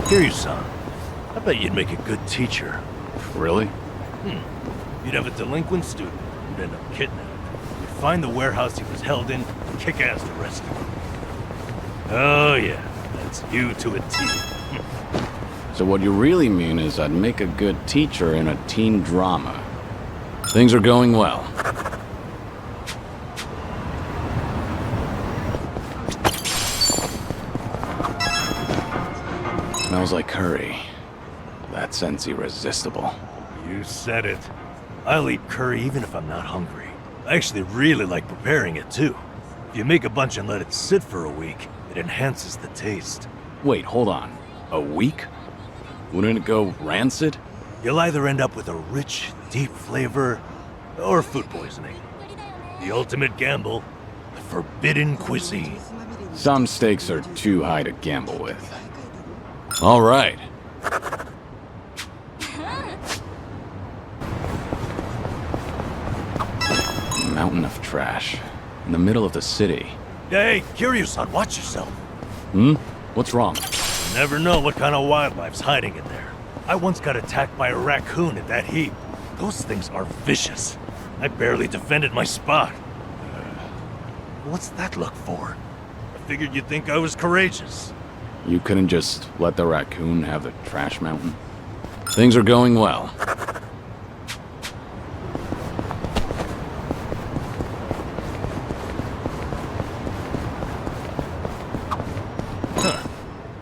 Kiryu-san, I bet you'd make a good teacher. Really? You'd have a delinquent student who'd end up kidnapped. You'd find the warehouse he was held in, kick ass to rescue him. Oh yeah, that's you to a T. So what you really mean is I'd make a good teacher in a teen drama. Things are going well. Smells like curry. That scent's irresistible. You said it. I'll eat curry even if I'm not hungry. I actually really like preparing it too. If you make a bunch and let it sit for a week, it enhances the taste. Wait, hold on. A week? Wouldn't it go rancid? You'll either end up with a rich, deep flavor, or food poisoning. The ultimate gamble, the forbidden cuisine. Some stakes are too high to gamble with. All right. Mountain of trash. In the middle of the city. Hey, Kiryu-san, watch yourself. What's wrong? You never know what kind of wildlife's hiding in there. I once got attacked by a raccoon at that heap. Those things are vicious. I barely defended my spot. What's that look for? I figured you'd think I was courageous. You couldn't just let the raccoon have the trash mountain? Things are going well.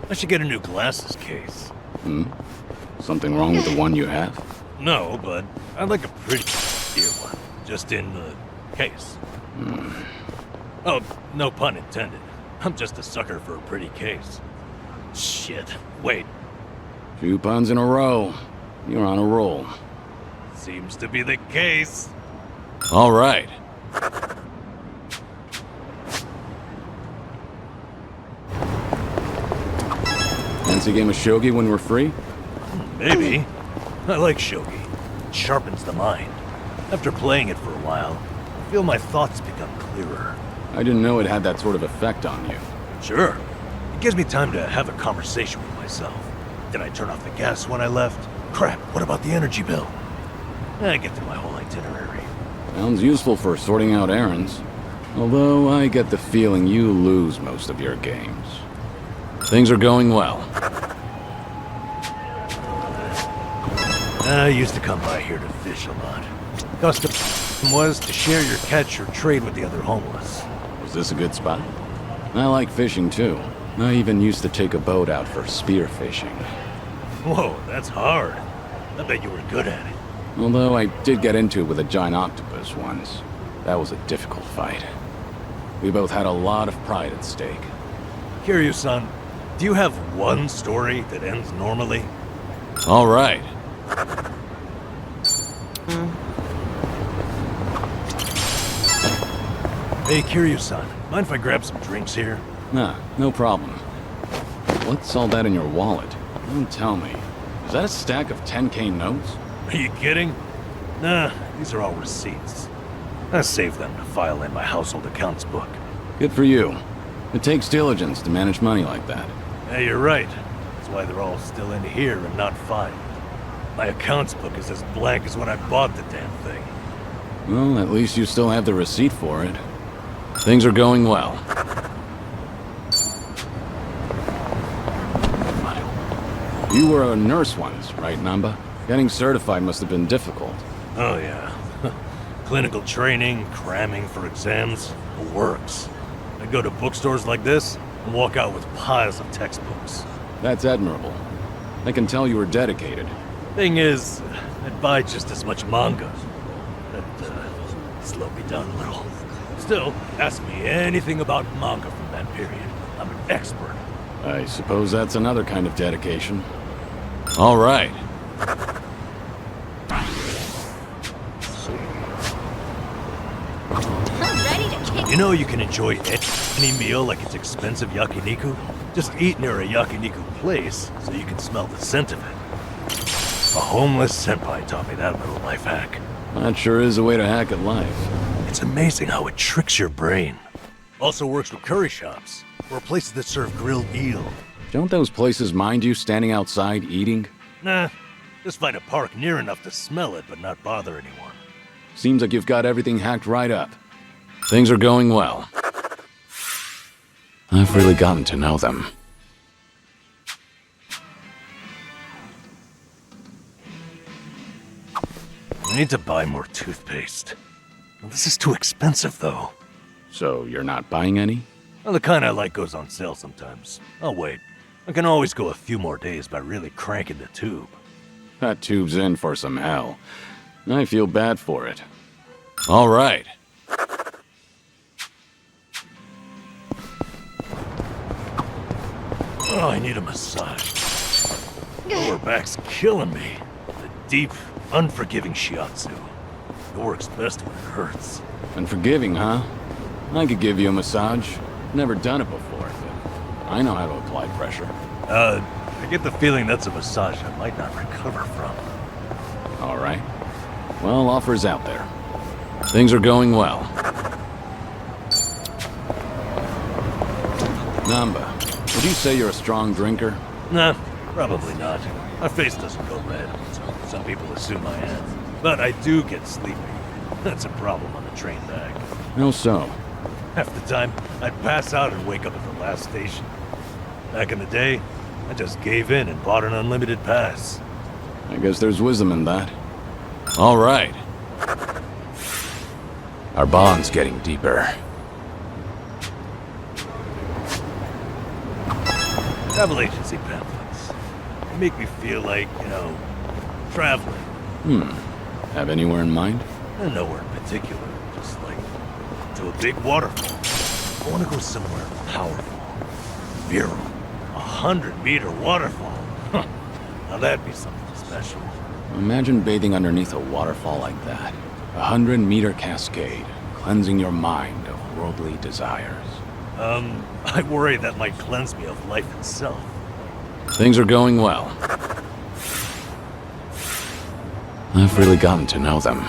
I should get a new glasses case. Something wrong with the one you have? No, but I'd like a pretty dear one. Just in the case. Oh, no pun intended. I'm just a sucker for a pretty case. Shit. Wait. 2 puns in a row. You're on a roll. Seems to be the case. All right. Fancy game of shogi when we're free? Maybe. I like shogi. It sharpens the mind. After playing it for a while, I feel my thoughts become clearer. I didn't know it had that sort of effect on you. Sure. It gives me time to have a conversation with myself. Did I turn off the gas when I left? Crap, what about the energy bill? I get through my whole itinerary. Sounds useful for sorting out errands. Although I get the feeling you lose most of your games. Things are going well. I used to come by here to fish a lot. Custom was to share your catch or trade with the other homeless. Was this a good spot? I like fishing too. I even used to take a boat out for spear fishing. Whoa, that's hard. I bet you were good at it. Although I did get into it with a giant octopus once. That was a difficult fight. We both had a lot of pride at stake. Kiryu-san, do you have one story that ends normally? All right. Hey, Kiryu-san, mind if I grab some drinks here? Nah, no problem. What's all that in your wallet? Don't tell me. Is that a stack of 10K notes? Are you kidding? Nah, these are all receipts. I saved them to file in my household accounts book. Good for you. It takes diligence to manage money like that. Yeah, you're right. That's why they're all still in here and not filed. My accounts book is as blank as when I bought the damn thing. Well, at least you still have the receipt for it. Things are going well. You were a nurse once, right, Namba? Getting certified must have been difficult. Oh yeah. Clinical training, cramming for exams, the works. I go to bookstores like this and walk out with piles of textbooks. That's admirable. I can tell you were dedicated. Thing is, I'd buy just as much manga. That slowed me down a little. Still, ask me anything about manga from that period. I'm an expert. I suppose that's another kind of dedication. All right. You know you can enjoy any meal like it's expensive yakiniku? Just eat near a yakiniku place so you can smell the scent of it. A homeless senpai taught me that little life hack. That sure is a way to hack at life. It's amazing how it tricks your brain. Also works with curry shops, or places that serve grilled eel. Don't those places mind you standing outside eating? Nah, just find a park near enough to smell it but not bother anyone. Seems like you've got everything hacked right up. Things are going well. I've really gotten to know them. I need to buy more toothpaste. Well, this is too expensive, though. So you're not buying any? Well, the kind I like goes on sale sometimes. I'll wait. I can always go a few more days by really cranking the tube. That tube's in for some hell. I feel bad for it. All right. Oh, I need a massage. Lower back's killing me. The deep, unforgiving shiatsu. It works best when it hurts. Unforgiving, huh? I could give you a massage. Never done it before, but I know how to apply pressure. I get the feeling that's a massage I might not recover from. All right. Well, offers out there. Things are going well. Namba, would you say you're a strong drinker? Nah, probably not. My face doesn't go red, so some people assume I am. But I do get sleepy. That's a problem on the train back. How so? Half the time, I'd pass out and wake up at the last station. Back in the day, I just gave in and bought an unlimited pass. I guess there's wisdom in that. All right. Our bond's getting deeper. Travel agency pamphlets. They make me feel like, traveling. Have anywhere in mind? And nowhere in particular, just like to a big waterfall. I want to go somewhere powerful, virile, 100-meter waterfall. Huh. Now that'd be something special. Imagine bathing underneath a waterfall like that. 100-meter cascade, cleansing your mind of worldly desires. I worry that might cleanse me of life itself. Things are going well. I've really gotten to know them.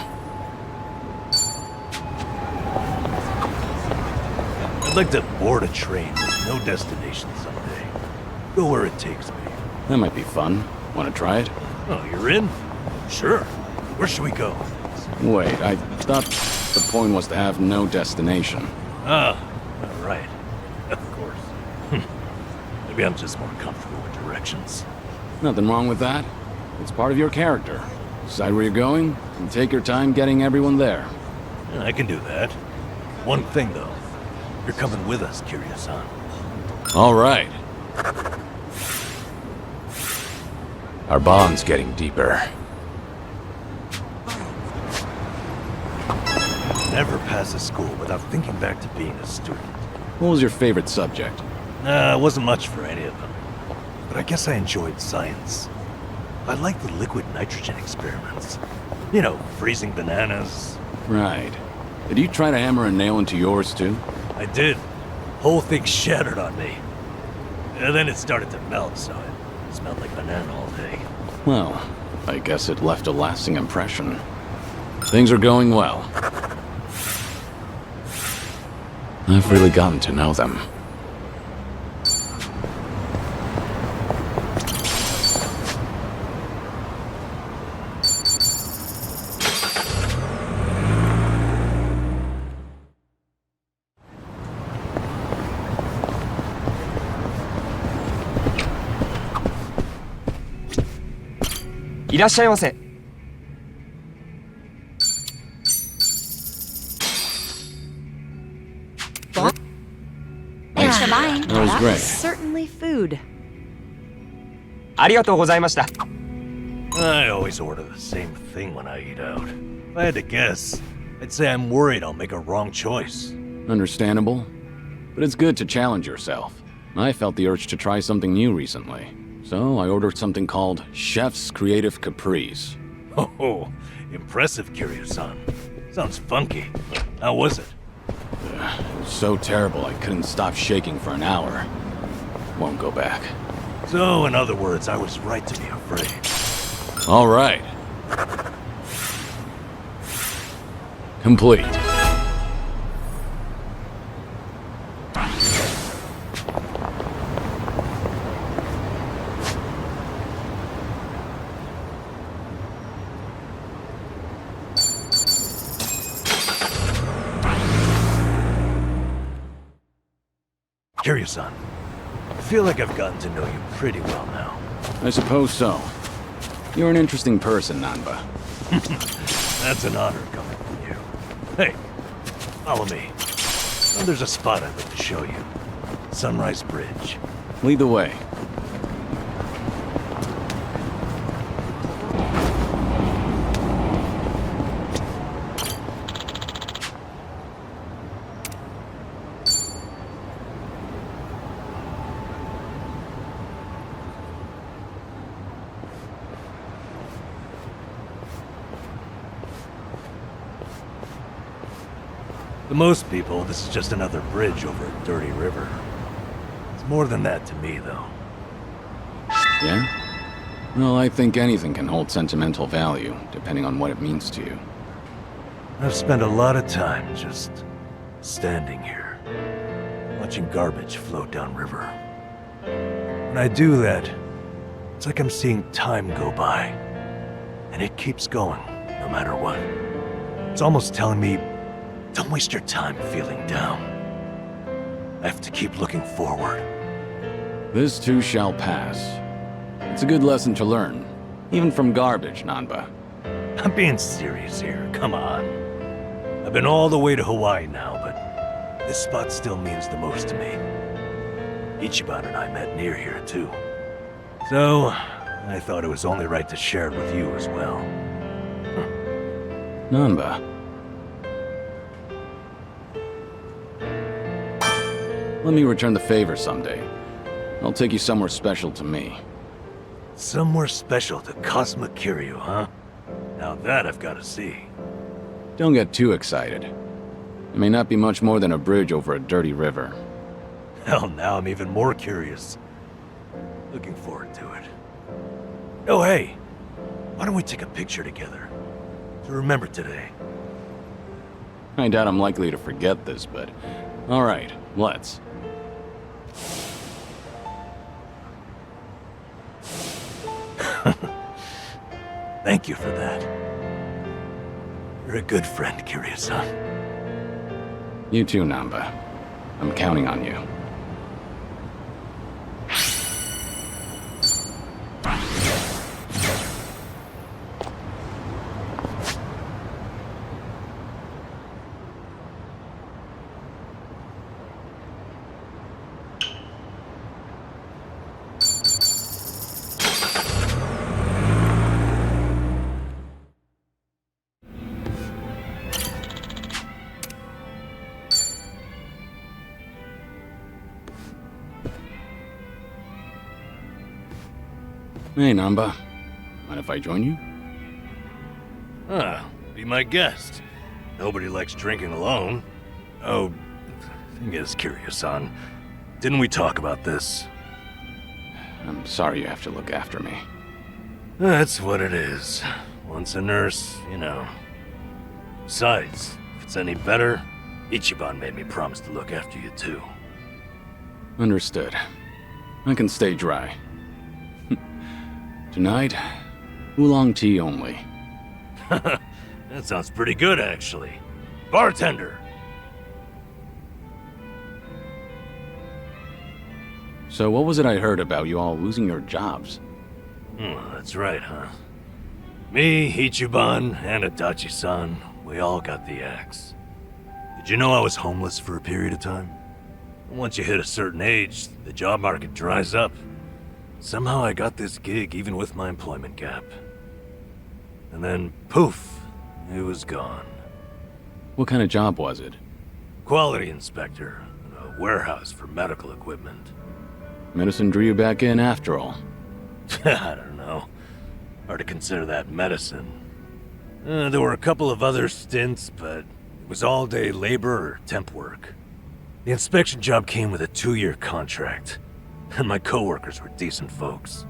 I'd like to board a train with no destination someday. Go where it takes me. That might be fun. Want to try it? Oh, you're in? Sure. Where should we go? Wait, I thought the point was to have no destination. Ah, right. Of course. Maybe I'm just more comfortable with directions. Nothing wrong with that. It's part of your character. Decide where you're going, and take your time getting everyone there. Yeah, I can do that. One thing, though. You're coming with us, Kiryu-san. All right. Our bond's getting deeper. Never pass a school without thinking back to being a student. What was your favorite subject? Nah, it wasn't much for any of them. But I guess I enjoyed science. I liked the liquid nitrogen experiments. Freezing bananas. Right. Did you try to hammer a nail into yours, too? I did. Whole thing shattered on me. And then it started to melt, so it smelled like banana all day. Well, I guess it left a lasting impression. Things are going well. I've really gotten to know them.いらっしゃいませ。 Thanks for buying. That was That great. was certainly food. ありがとうございました。 I always order the same thing when I eat out. If I had to guess, I'd say I'm worried I'll make a wrong choice. Understandable. But it's good to challenge yourself. I felt the urge to try something new recently. So I ordered something called Chef's Creative Caprice. Oh, impressive, Kiryu-san. Sounds funky. How was it? It was so terrible I couldn't stop shaking for an hour. Won't go back. So, in other words, I was right to be afraid. All right. Complete. Kiryu-san, I feel like I've gotten to know you pretty well now. I suppose so. You're an interesting person, Namba. That's an honor coming from you. Hey, follow me. Oh, there's a spot I'd like to show you. Sunrise Bridge. Lead the way. To most people, this is just another bridge over a dirty river. It's more than that to me, though. Yeah? Well, I think anything can hold sentimental value, depending on what it means to you. I've spent a lot of time just standing here, watching garbage float downriver. When I do that, it's like I'm seeing time go by, and it keeps going, no matter what. It's almost telling me, don't waste your time feeling down. I have to keep looking forward. This too shall pass. It's a good lesson to learn, even from garbage, Namba. I'm being serious here, come on. I've been all the way to Hawaii now, but this spot still means the most to me. Ichiban and I met near here, too. So, I thought it was only right to share it with you as well. Namba. Let me return the favor someday. I'll take you somewhere special to me. Somewhere special to Cosmic Kiryu, huh? Now that I've got to see. Don't get too excited. It may not be much more than a bridge over a dirty river. Hell, now I'm even more curious. Looking forward to it. Oh, hey. Why don't we take a picture together? To remember today. I doubt I'm likely to forget this, but... Alright, let's. Thank you for that. You're a good friend, Kiryu-san. You too, Namba. I'm counting on you. Hey, Namba. Mind if I join you? Be my guest. Nobody likes drinking alone. Oh, thing is, Kiryu-san, didn't we talk about this? I'm sorry you have to look after me. That's what it is. Once a nurse, you know. Besides, if it's any better, Ichiban made me promise to look after you too. Understood. I can stay dry. Tonight, oolong tea only. That sounds pretty good, actually. Bartender! So what was it I heard about you all losing your jobs? That's right, huh? Me, Ichiban, and Adachi-san, we all got the axe. Did you know I was homeless for a period of time? Once you hit a certain age, the job market dries up. Somehow I got this gig even with my employment gap. And then, poof, it was gone. What kind of job was it? Quality inspector, in a warehouse for medical equipment. Medicine drew you back in after all. I don't know. Hard to consider that medicine. There were a couple of other stints, but it was all-day labor or temp work. The inspection job came with a 2-year contract, and my coworkers were decent folks.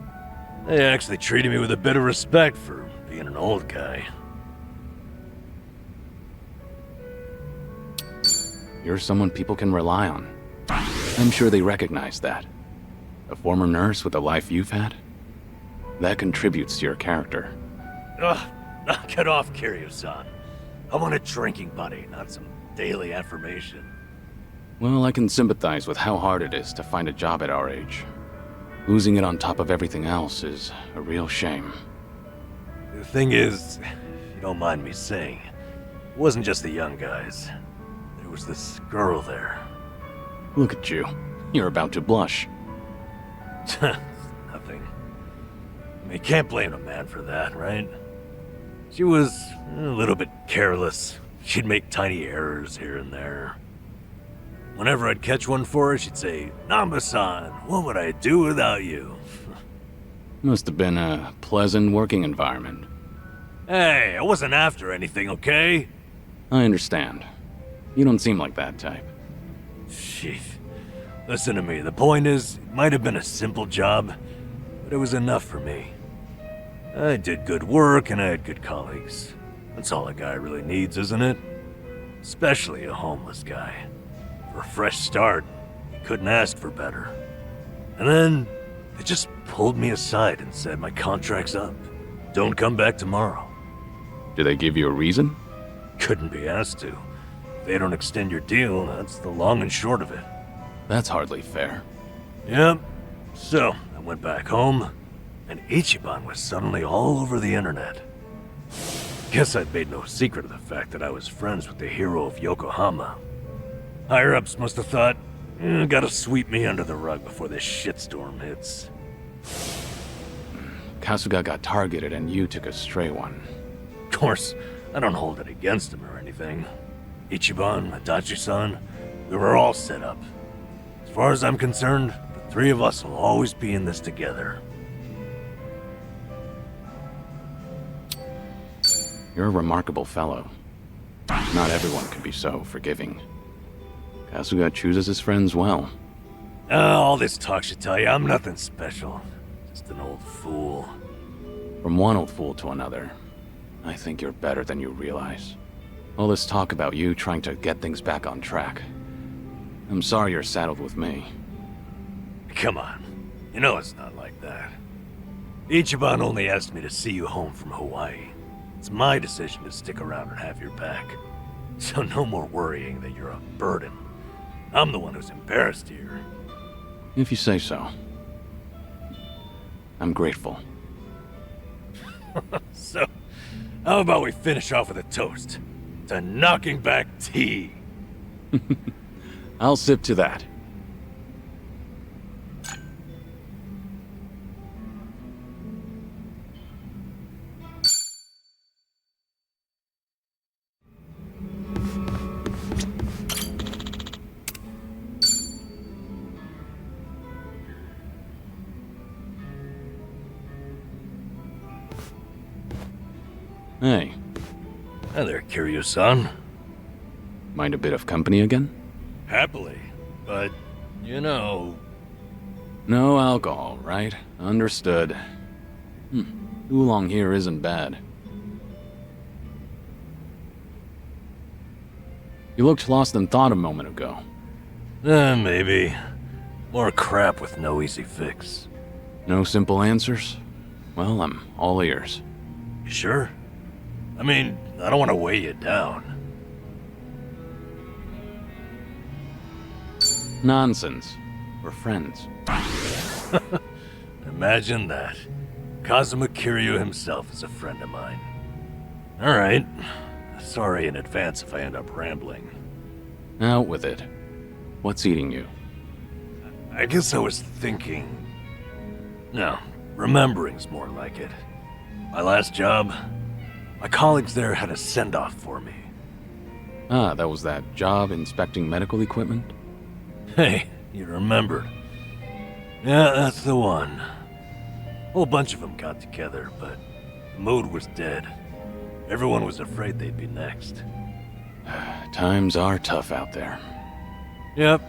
They actually treated me with a bit of respect for being an old guy. You're someone people can rely on. I'm sure they recognize that. A former nurse with the life you've had? That contributes to your character. Ugh, knock it off, Kiryu-san. I want a drinking buddy, not some daily affirmation. Well, I can sympathize with how hard it is to find a job at our age. Losing it on top of everything else is a real shame. The thing is, if you don't mind me saying, it wasn't just the young guys. There was this girl there. Look at you. You're about to blush. Nothing. I mean, can't blame a man for that, right? She was a little bit careless. She'd make tiny errors here and there. Whenever I'd catch one for her, she'd say, "Namba-san, what would I do without you?" Must have been a pleasant working environment. Hey, I wasn't after anything, okay? I understand. You don't seem like that type. Shit. Listen to me, the point is, it might have been a simple job, but it was enough for me. I did good work and I had good colleagues. That's all a guy really needs, isn't it? Especially a homeless guy. For a fresh start, you couldn't ask for better. And then, they just pulled me aside and said my contract's up. Don't come back tomorrow. Did they give you a reason? Couldn't be asked to. If they don't extend your deal, that's the long and short of it. That's hardly fair. Yep. So, I went back home, and Ichiban was suddenly all over the internet. Guess I'd made no secret of the fact that I was friends with the hero of Yokohama. Higher-ups must have thought, gotta sweep me under the rug before this shitstorm hits. Kasuga got targeted and you took a stray one. Of course, I don't hold it against him or anything. Ichiban, Adachi-san, we were all set up. As far as I'm concerned, the three of us will always be in this together. You're a remarkable fellow. Not everyone can be so forgiving. Kasuga chooses his friends well. All this talk should tell you I'm nothing special. Just an old fool. From one old fool to another, I think you're better than you realize. All this talk about you trying to get things back on track. I'm sorry you're saddled with me. Come on. You know it's not like that. Ichiban only asked me to see you home from Hawaii. It's my decision to stick around and have your back. So no more worrying that you're a burden. I'm the one who's embarrassed here. If you say so. I'm grateful. So, how about we finish off with a toast to knocking back tea? I'll sip to that. Hey, Hi there, Kiryu-san. mind a bit of company again? Happily, but, you know... No alcohol, right? Understood. Oolong here isn't bad. You looked lost in thought a moment ago. maybe. More crap with no easy fix. No simple answers? Well, I'm all ears. You sure? I mean, I don't want to weigh you down. Nonsense. We're friends. Imagine that. Kazuma Kiryu himself is a friend of mine. Alright. Sorry in advance if I end up rambling. Out with it. What's eating you? I guess I was thinking... No, remembering's more like it. My last job, my colleagues there had a send-off for me. Ah, that was that job inspecting medical equipment? Hey, you remembered. Yeah, that's the one. Whole bunch of them got together, but the mood was dead. Everyone was afraid they'd be next. Times are tough out there. Yep.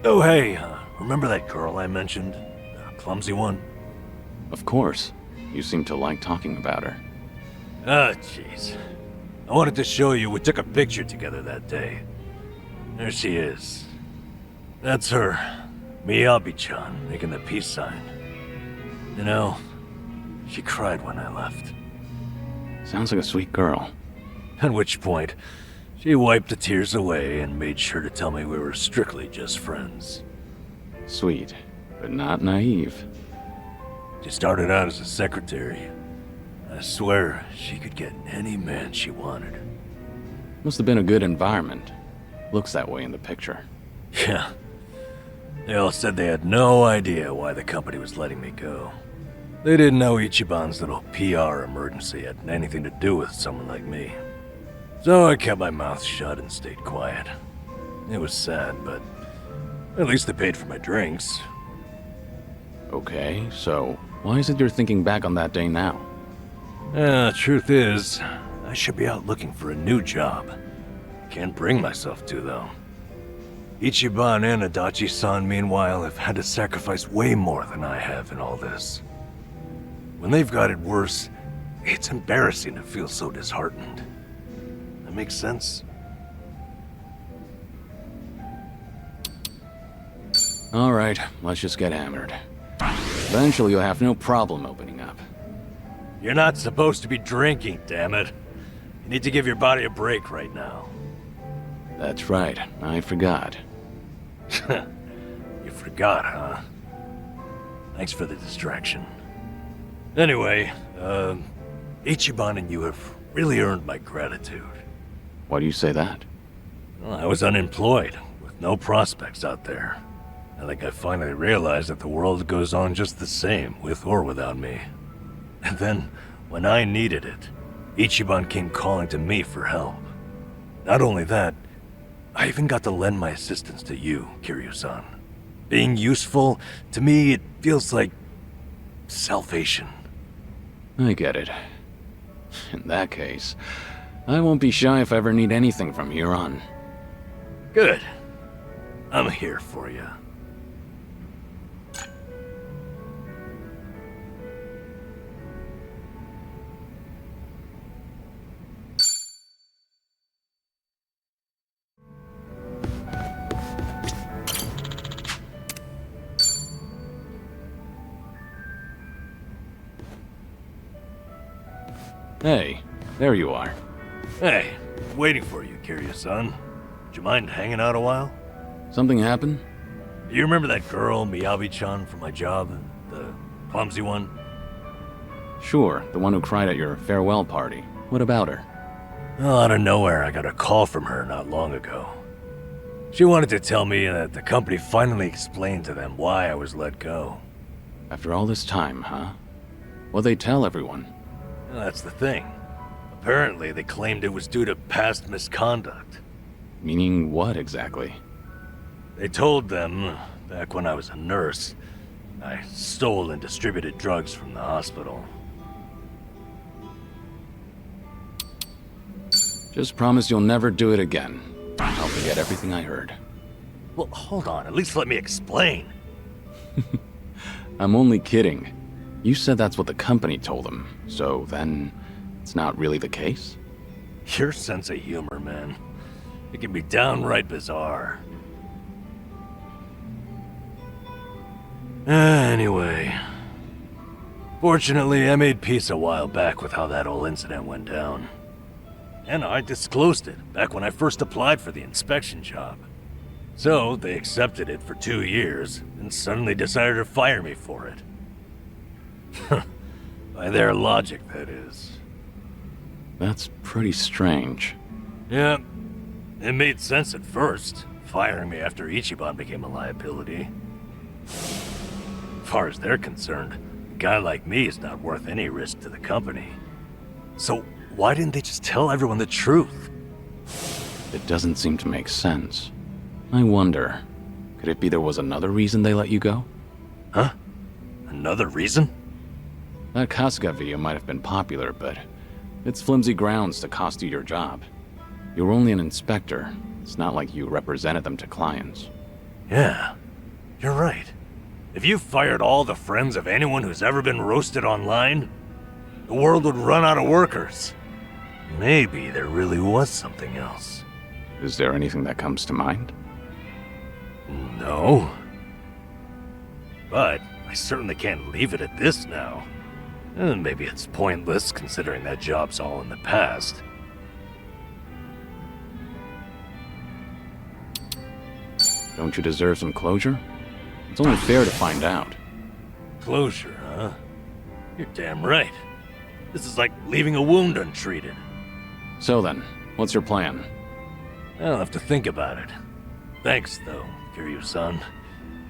Oh, hey, remember that girl I mentioned? The clumsy one? Of course. You seem to like talking about her. Ah, jeez. I wanted to show you we took a picture together that day. There she is. That's her. Miyabi-chan, making the peace sign. You know, she cried when I left. Sounds like a sweet girl. At which point, She wiped the tears away and made sure to tell me we were strictly just friends. Sweet, but not naive. She started out as a secretary. I swear she could get any man she wanted. Must have been a good environment. Looks that way in the picture. Yeah. They all said they had no idea why the company was letting me go. They didn't know Ichiban's little PR emergency had anything to do with someone like me. So I kept my mouth shut and stayed quiet. It was sad, but at least they paid for my drinks. Okay, so why is it you're thinking back on that day now? Truth is, I should be out looking for a new job. Can't bring myself to, though. Ichiban and Adachi-san, meanwhile, have had to sacrifice way more than I have in all this. When they've got it worse, it's embarrassing to feel so disheartened. That makes sense? Alright, let's just get hammered. Eventually you'll have no problem opening up. You're not supposed to be drinking, damn it. You need to give your body a break right now. That's right, I forgot. You forgot, huh? Thanks for the distraction. Anyway, Ichiban and you have really earned my gratitude. Why do you say that? Well, I was unemployed, with no prospects out there. I think I finally realized that the world goes on just the same, with or without me. And then, when I needed it, Ichiban came calling to me for help. Not only that, I even got to lend my assistance to you, Kiryu-san. Being useful, to me, it feels like salvation. I get it. In that case, I won't be shy if I ever need anything from here on. Good. I'm here for you. Hey, there you are. Hey, waiting for you, Kiryu-san. Do you mind hanging out a while? Something happened? You remember that girl, Miyabi-chan, from my job? The clumsy one? Sure, the one who cried at your farewell party. What about her? Well, out of nowhere, I got a call from her not long ago. She wanted to tell me that the company finally explained to them why I was let go. After all this time, huh? What'd they tell everyone? Well, that's the thing. Apparently, they claimed it was due to past misconduct. Meaning what exactly? They told them, back when I was a nurse, I stole and distributed drugs from the hospital. Just promise you'll never do it again. I'll forget everything I heard. Well, hold on, at least let me explain. I'm only kidding. You said that's what the company told them, so then it's not really the case? Your sense of humor, man. It can be downright bizarre. Anyway. Fortunately, I made peace a while back with how that whole incident went down. And I disclosed it back when I first applied for the inspection job. So, they accepted it for 2 years, and suddenly decided to fire me for it. By their logic, that is. That's pretty strange. Yeah, it made sense at first, firing me after Ichiban became a liability. As far as they're concerned, a guy like me is not worth any risk to the company. So why didn't they just tell everyone the truth? It doesn't seem to make sense. I wonder, could it be there was another reason they let you go? Huh? Another reason? That Kasuga video might have been popular, but it's flimsy grounds to cost you your job. You were only an inspector. It's not like you represented them to clients. Yeah, you're right. If you fired all the friends of anyone who's ever been roasted online, the world would run out of workers. Maybe there really was something else. Is there anything that comes to mind? No. But I certainly can't leave it at this now. And maybe it's pointless, considering that job's all in the past. Don't you deserve some closure? It's only fair to find out. Closure, huh? You're damn right. This is like leaving a wound untreated. So then, what's your plan? I'll have to think about it. Thanks, though, Kiryu-san.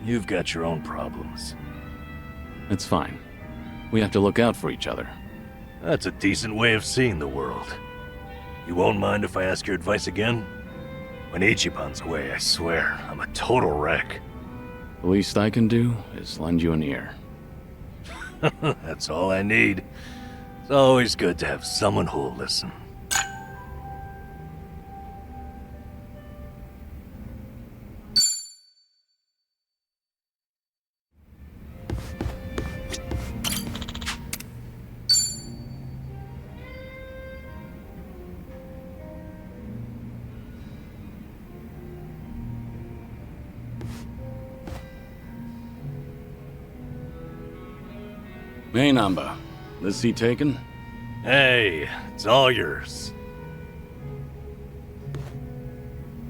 You've got your own problems. It's fine. We have to look out for each other. That's a decent way of seeing the world. You won't mind if I ask your advice again? When Ichiban's away, I swear, I'm a total wreck. The least I can do is lend you an ear. That's all I need. It's always good to have someone who'll listen. Hey, Namba. This seat taken? Hey, it's all yours.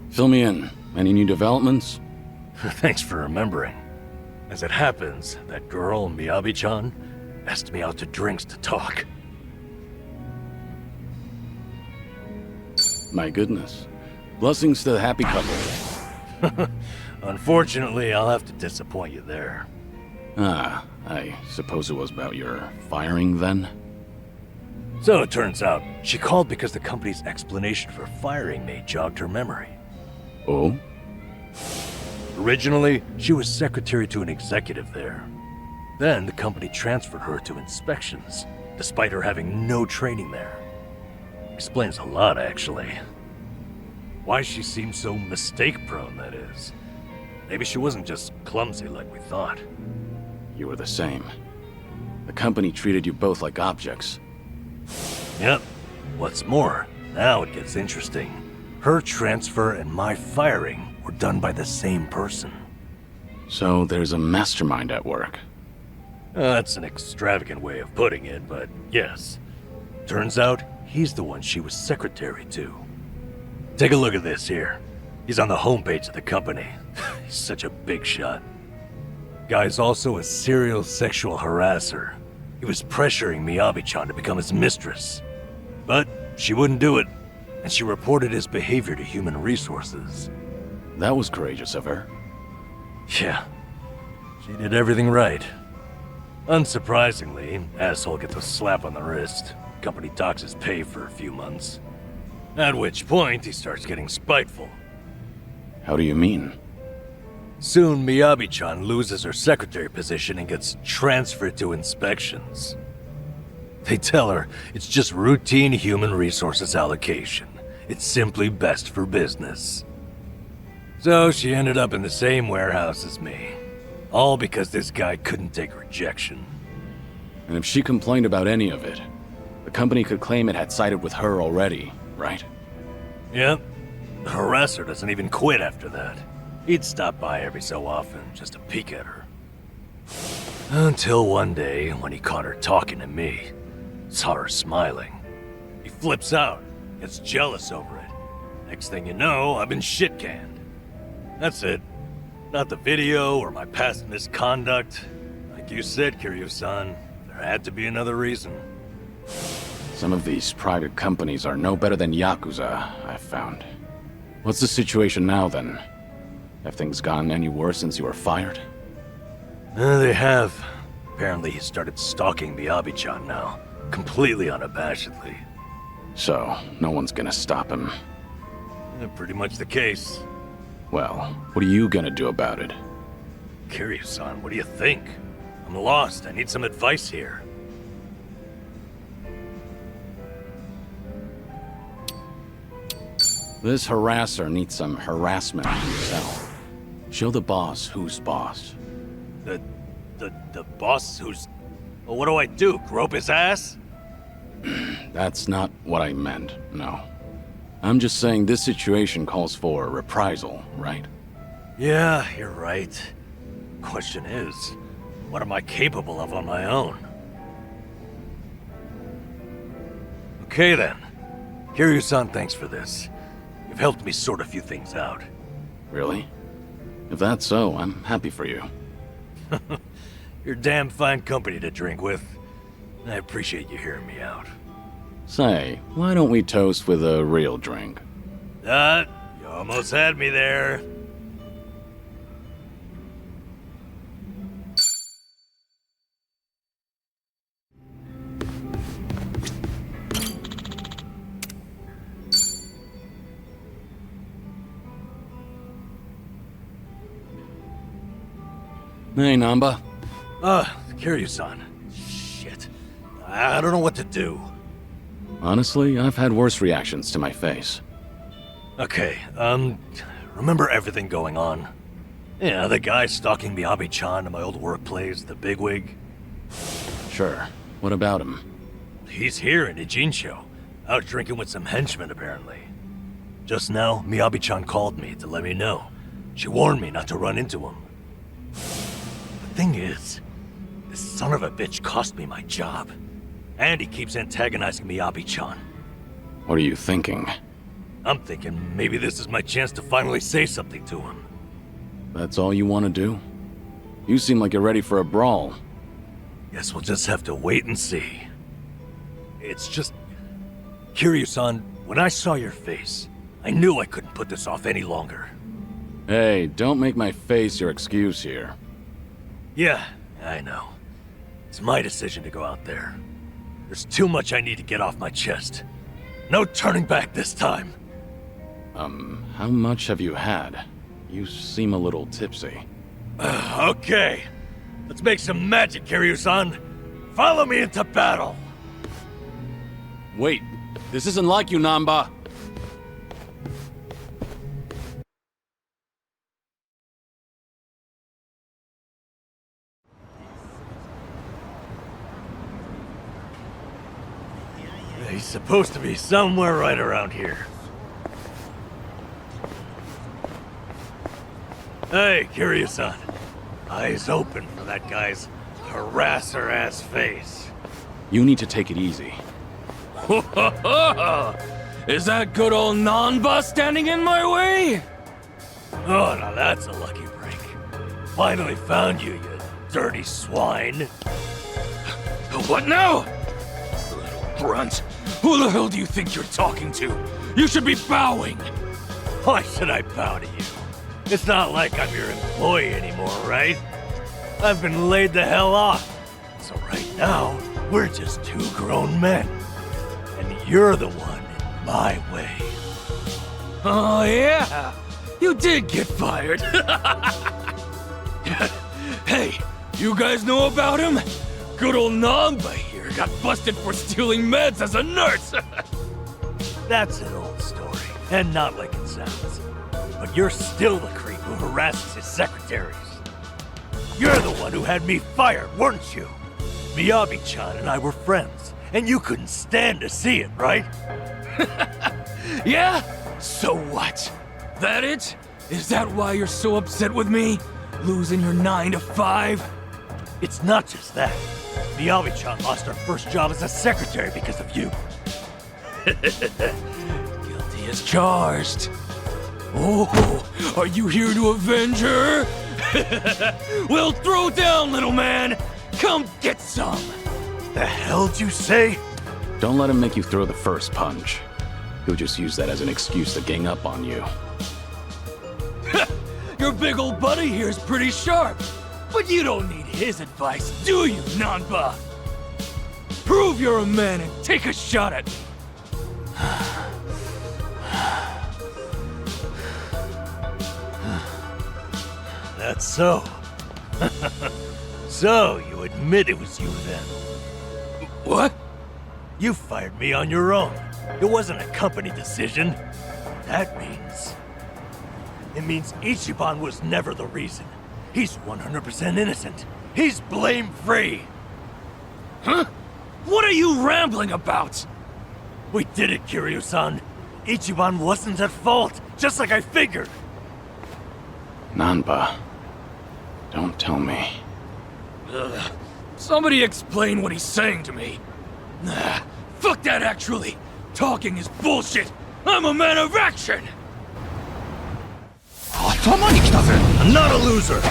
Fill me in. Any new developments? Thanks for remembering. As it happens, that girl, Miyabi-chan, asked me out to drinks to talk. My goodness. Blessings to the happy couple. Unfortunately, I'll have to disappoint you there. Ah, I suppose it was about your firing then? So it turns out, she called because the company's explanation for firing me jogged her memory. Oh? Originally, she was secretary to an executive there. Then the company transferred her to inspections, despite her having no training there. Explains a lot, actually. Why she seemed so mistake-prone, that is. Maybe she wasn't just clumsy like we thought. You were the same. The company treated you both like objects. Yep. What's more, now it gets interesting. Her transfer and my firing were done by the same person. So there's a mastermind at work. That's an extravagant way of putting it, but yes. Turns out, he's the one she was secretary to. Take a look at this here. He's on the homepage of the company. He's such a big shot. Guy's also a serial sexual harasser. He was pressuring Miyabi-chan to become his mistress. But she wouldn't do it, and she reported his behavior to Human Resources. That was courageous of her. Yeah, she did everything right. Unsurprisingly, asshole gets a slap on the wrist. Company docks his pay for a few months. At which point, he starts getting spiteful. How do you mean? Soon, Miyabi-chan loses her secretary position and gets transferred to inspections. They tell her it's just routine human resources allocation. It's simply best for business. So she ended up in the same warehouse as me. All because this guy couldn't take rejection. And if she complained about any of it, the company could claim it had sided with her already, right? Yep. The harasser doesn't even quit after that. He'd stop by every so often just to peek at her. Until one day, when he caught her talking to me, saw her smiling. He flips out, gets jealous over it. Next thing you know, I've been shit-canned. That's it. Not the video or my past misconduct. Like you said, Kiryu-san, there had to be another reason. Some of these private companies are no better than Yakuza, I've found. What's the situation now, then? Have things gotten any worse since you were fired? They have. Apparently he started stalking Miyabi-chan now, completely unabashedly. So, no one's gonna stop him. Pretty much the case. Well, what are you gonna do about it? Kiryu-san, what do you think? I'm lost. I need some advice here. This harasser needs some harassment himself. Show the boss who's boss. The boss who's... Well, what do I do? Grope his ass? That's not what I meant, no. I'm just saying this situation calls for reprisal, right? Yeah, you're right. Question is, what am I capable of on my own? Okay then. Kiryu-san, thanks for this. You've helped me sort a few things out. Really? If that's so, I'm happy for you. You're damn fine company to drink with. I appreciate you hearing me out. Say, why don't we toast with a real drink? You almost had me there. Hey, Namba. Kiryu-san. Shit. I don't know what to do. Honestly, I've had worse reactions to my face. Okay, remember everything going on? Yeah, the guy stalking Miyabi-chan in my old workplace, the bigwig? Sure. What about him? He's here in Ijinsho, out drinking with some henchmen apparently. Just now, Miyabi-chan called me to let me know. She warned me not to run into him. The thing is, this son of a bitch cost me my job. And he keeps antagonizing Miyabi-chan. What are you thinking? I'm thinking maybe this is my chance to finally say something to him. That's all you want to do? You seem like you're ready for a brawl. Guess we'll just have to wait and see. It's just... Kiryu-san, when I saw your face, I knew I couldn't put this off any longer. Hey, don't make my face your excuse here. Yeah, I know. It's my decision to go out there. There's too much I need to get off my chest. No turning back this time. How much have you had? You seem a little tipsy. Okay. Let's make some magic, Kiryu-san. Follow me into battle. Wait, this isn't like you, Namba. He's supposed to be somewhere right around here. Hey, Kiryu-san. Eyes open for that guy's harasser-ass face. You need to take it easy. Is that good old Namba standing in my way? Oh, now that's a lucky break. Finally found you, you dirty swine. What now? Little grunt. Who the hell do you think you're talking to? You should be bowing. Why should I bow to you? It's not like I'm your employee anymore, right? I've been laid the hell off. So right now, we're just two grown men. And you're the one in my way. Oh yeah, you did get fired. Hey, you guys know about him? Good old Namba here got busted for stealing meds as a nurse. That's an old story, and not like it sounds. But you're still the creep who harasses his secretaries. You're the one who had me fired, weren't you? Miyabi-chan and I were friends, and you couldn't stand to see it, right? Yeah? So what? That it? Is that why you're so upset with me? Losing your 9 to 5? It's not just that. Miyabi-chan lost her first job as a secretary because of you. Guilty as charged. Oh, are you here to avenge her? Well, throw down, little man. Come get some. The hell'd you say? Don't let him make you throw the first punch. He'll just use that as an excuse to gang up on you. Your big old buddy here is pretty sharp. But you don't need his advice, do you, Namba? Prove you're a man and take a shot at me. That's so. So, you admit it was you then? What? You fired me on your own. It wasn't a company decision. That means... It means Ichiban was never the reason. He's 100% innocent. He's blame-free. Huh? What are you rambling about? We did it, Kiryu-san. Ichiban wasn't at fault, just like I figured. Namba, don't tell me. Somebody explain what he's saying to me. Nah, fuck that actually. Talking is bullshit. I'm a man of action. 頭に来たぜ。I'm not a loser!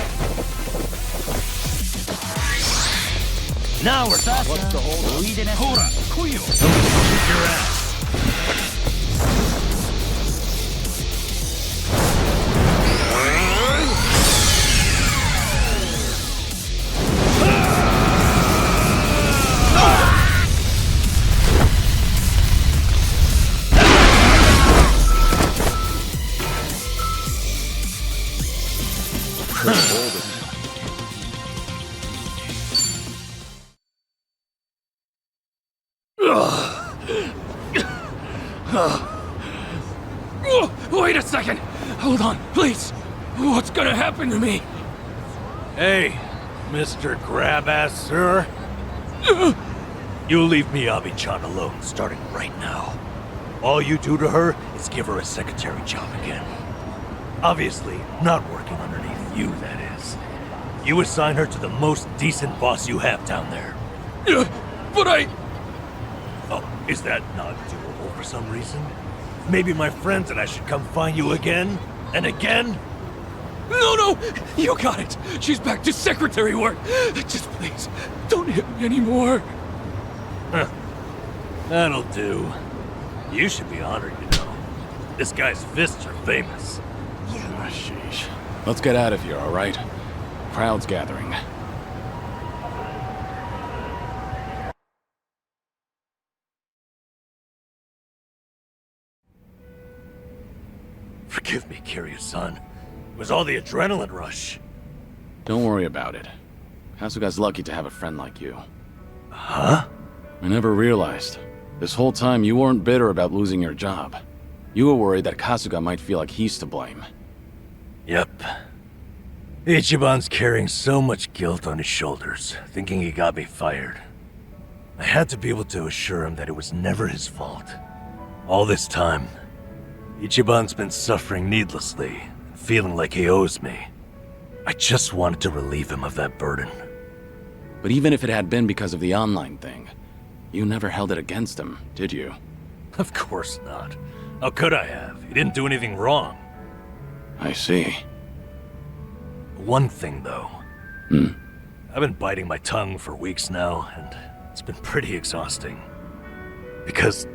Now we're talking. What's the hold up? Hold up! Kuyo! Kick your ass! Wait a second! Hold on, please! What's gonna happen to me? Hey, Mr. Grabass, sir. You leave Miyabi-chan alone, starting right now. All you do to her is give her a secretary job again. Obviously, not working underneath you, that is. You assign her to the most decent boss you have down there. But I... Oh, is that not doable for some reason? Maybe my friends and I should come find you again? And again? No! You got it! She's back to secretary work! Just please, don't hit me anymore! That'll do. You should be honored, you know. This guy's fists are famous. Ah, sheesh. Let's get out of here, all right? Crowd's gathering. Forgive me, Kiryu-san. It was all the adrenaline rush. Don't worry about it. Kasuga's lucky to have a friend like you. Huh? I never realized. This whole time you weren't bitter about losing your job. You were worried that Kasuga might feel like he's to blame. Yep. Ichiban's carrying so much guilt on his shoulders, thinking he got me fired. I had to be able to assure him that it was never his fault. All this time, Ichiban's been suffering needlessly, feeling like he owes me. I just wanted to relieve him of that burden. But even if it had been because of the online thing, you never held it against him, did you? Of course not. How could I have? He didn't do anything wrong. I see. One thing, though. I've been biting my tongue for weeks now, and it's been pretty exhausting. Because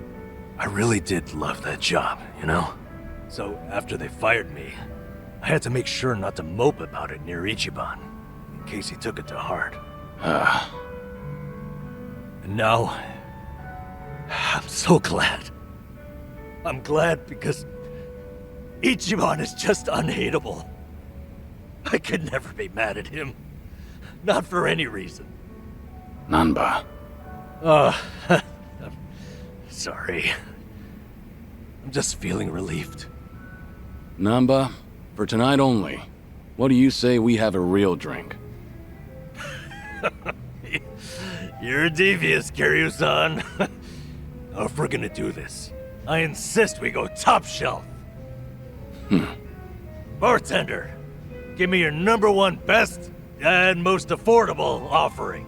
I really did love that job, you know? So after they fired me, I had to make sure not to mope about it near Ichiban, in case he took it to heart. And now, I'm so glad. I'm glad because Ichiban is just unhateable. I could never be mad at him. Not for any reason. Namba. I'm sorry. I'm just feeling relieved. Namba, for tonight only, what do you say we have a real drink? You're devious, Kiryu-san. If we're gonna do this, I insist we go top shelf. Bartender, give me your #1 best and most affordable offering.